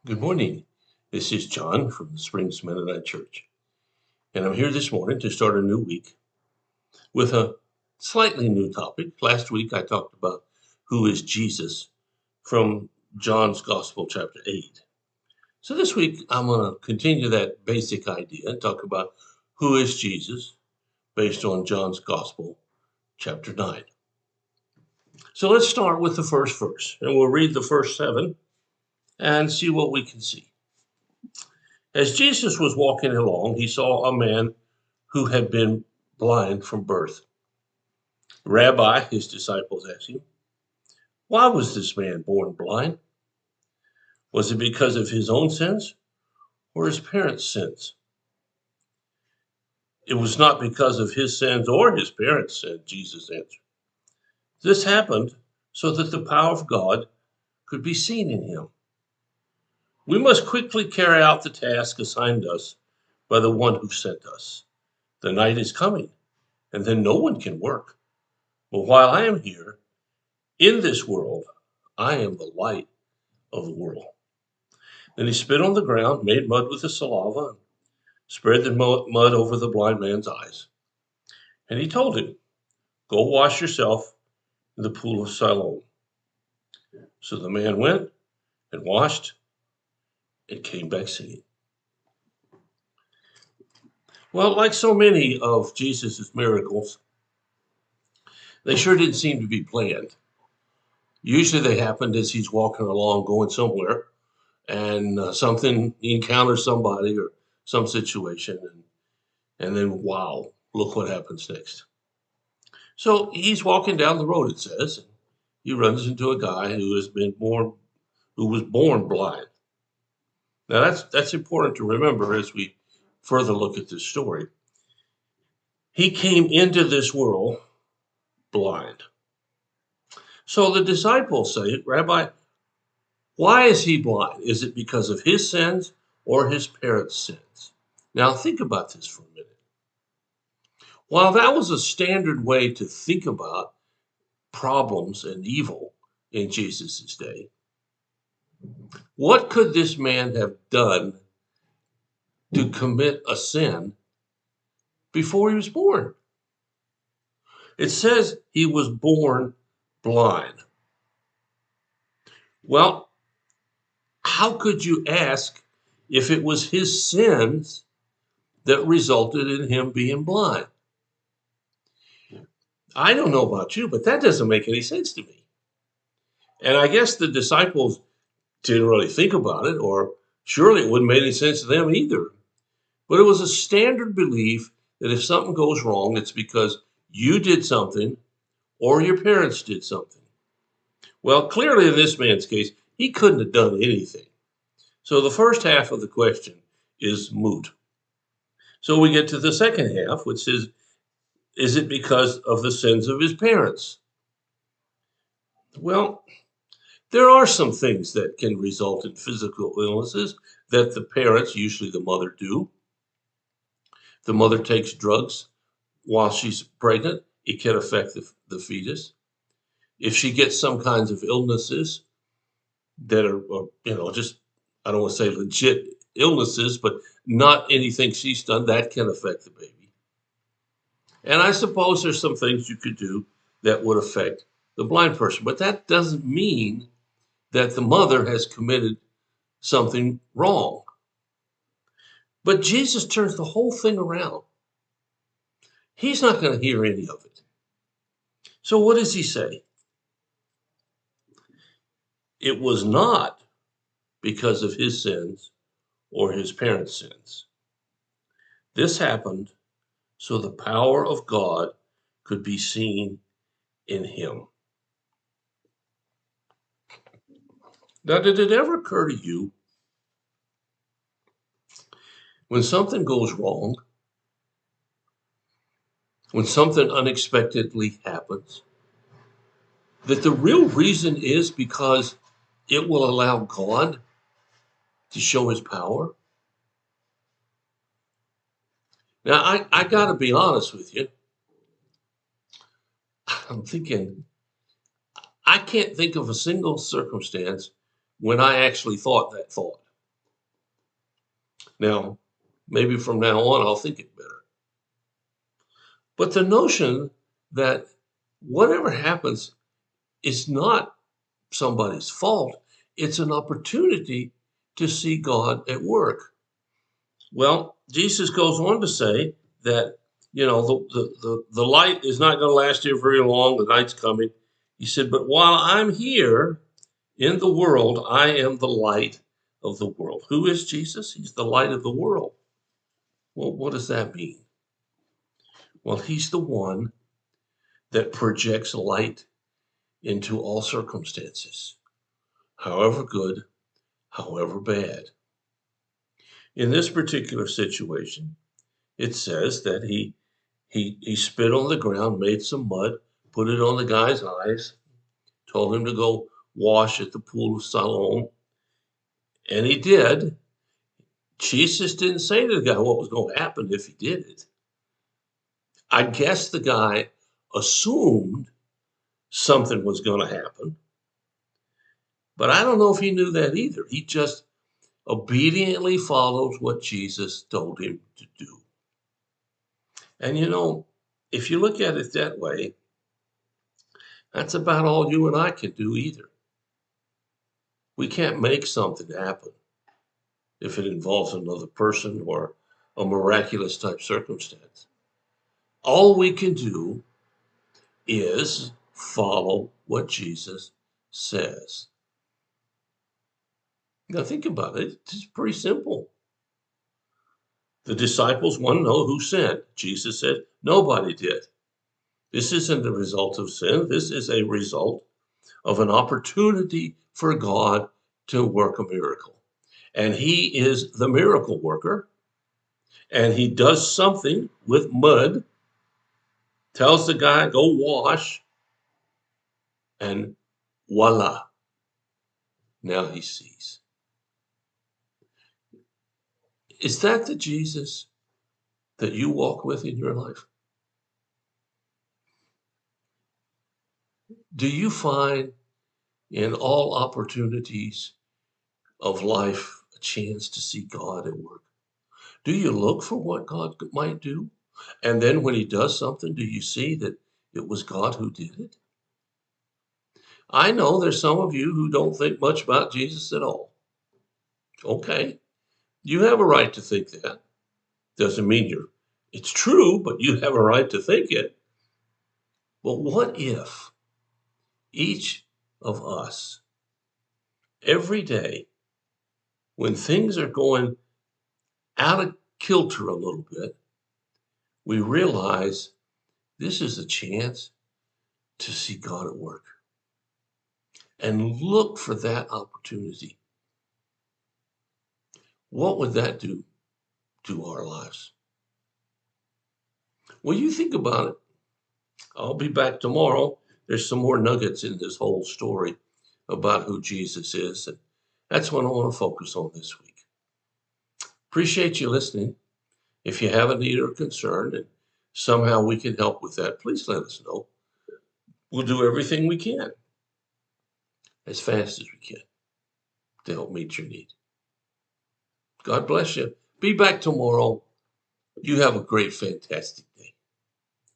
Good morning. This is John from the Springs Mennonite Church, and I'm here this morning to start a new week with a slightly new topic. Last week I talked about who is Jesus from John's Gospel, chapter 8. So this week I'm going to continue that basic idea and talk about who is Jesus based on John's Gospel, chapter 9. So let's start with the first verse, and we'll read the first 7 and see what we can see. As Jesus was walking along, he saw a man who had been blind from birth. Rabbi, his disciples asked him, why was this man born blind? Was it because of his own sins or his parents' sins? It was not because of his sins or his parents' sins, Jesus answered. This happened so that the power of God could be seen in him. We must quickly carry out the task assigned us by the one who sent us. The night is coming, and then no one can work. But while I am here in this world, I am the light of the world. Then he spit on the ground, made mud with the saliva, and spread the mud over the blind man's eyes. And he told him, go wash yourself in the pool of Siloam. So the man went and washed and came back seeing. Well, like so many of Jesus' miracles, they sure didn't seem to be planned. Usually they happened as he's walking along, going somewhere, and he encounters somebody or some situation, and then wow, look what happens next. So he's walking down the road, it says. He runs into a guy who was born blind. Now that's important to remember as we further look at this story. He came into this world blind. So the disciples say, Rabbi, why is he blind? Is it because of his sins or his parents' sins? Now think about this for a minute. While that was a standard way to think about problems and evil in Jesus' day, what could this man have done to commit a sin before he was born? It says he was born blind. Well, how could you ask if it was his sins that resulted in him being blind? I don't know about you, but that doesn't make any sense to me. And I guess the disciples didn't really think about it, or surely it wouldn't make any sense to them either. But it was a standard belief that if something goes wrong, it's because you did something or your parents did something. Well, clearly in this man's case, he couldn't have done anything. So the first half of the question is moot. So we get to the second half, which is it because of the sins of his parents? Well, there are some things that can result in physical illnesses that the parents, usually the mother, do. The mother takes drugs while she's pregnant. It can affect the fetus. If she gets some kinds of illnesses that are, just, I don't want to say legit illnesses, but not anything she's done, that can affect the baby. And I suppose there's some things you could do that would affect the blind person, but that doesn't mean that the mother has committed something wrong. But Jesus turns the whole thing around. He's not going to hear any of it. So what does he say? It was not because of his sins or his parents' sins. This happened so the power of God could be seen in him. Now, did it ever occur to you when something goes wrong, when something unexpectedly happens, that the real reason is because it will allow God to show his power? Now, I got to be honest with you. I'm thinking, I can't think of a single circumstance when I actually thought that thought. Now, maybe from now on, I'll think it better. But the notion that whatever happens is not somebody's fault, it's an opportunity to see God at work. Well, Jesus goes on to say that, the light is not going to last here very long. The night's coming. He said, but while I'm here in the world, I am the light of the world. Who is Jesus? He's the light of the world. Well, what does that mean? Well, he's the one that projects light into all circumstances, however good, however bad. In this particular situation, it says that he spit on the ground, made some mud, put it on the guy's eyes, told him to go wash at the pool of Siloam, and he did. Jesus didn't say to the guy what was going to happen if he did it. I guess the guy assumed something was going to happen, but I don't know if he knew that either. He just obediently follows what Jesus told him to do. And if you look at it that way, that's about all you and I can do either. We can't make something happen if it involves another person or a miraculous type circumstance. All we can do is follow what Jesus says. Now think about it. It's pretty simple. The disciples want to know who sinned. Jesus said, nobody did. This isn't the result of sin. This is a result of an opportunity for God to work a miracle. And he is the miracle worker. And he does something with mud, tells the guy, go wash, and voila, now he sees. Is that the Jesus that you walk with in your life? Do you find in all opportunities of life a chance to see God at work? Do you look for what God might do? And then when he does something, do you see that it was God who did it? I know there's some of you who don't think much about Jesus at all. Okay, you have a right to think that. Doesn't mean it's true, but you have a right to think it. But what if each of us, every day, when things are going out of kilter a little bit, we realize this is a chance to see God at work and look for that opportunity? What would that do to our lives? Well, you think about it. I'll be back tomorrow. There's some more nuggets in this whole story about who Jesus is. And that's what I want to focus on this week. Appreciate you listening. If you have a need or concern and somehow we can help with that, please let us know. We'll do everything we can as fast as we can to help meet your need. God bless you. Be back tomorrow. You have a great, fantastic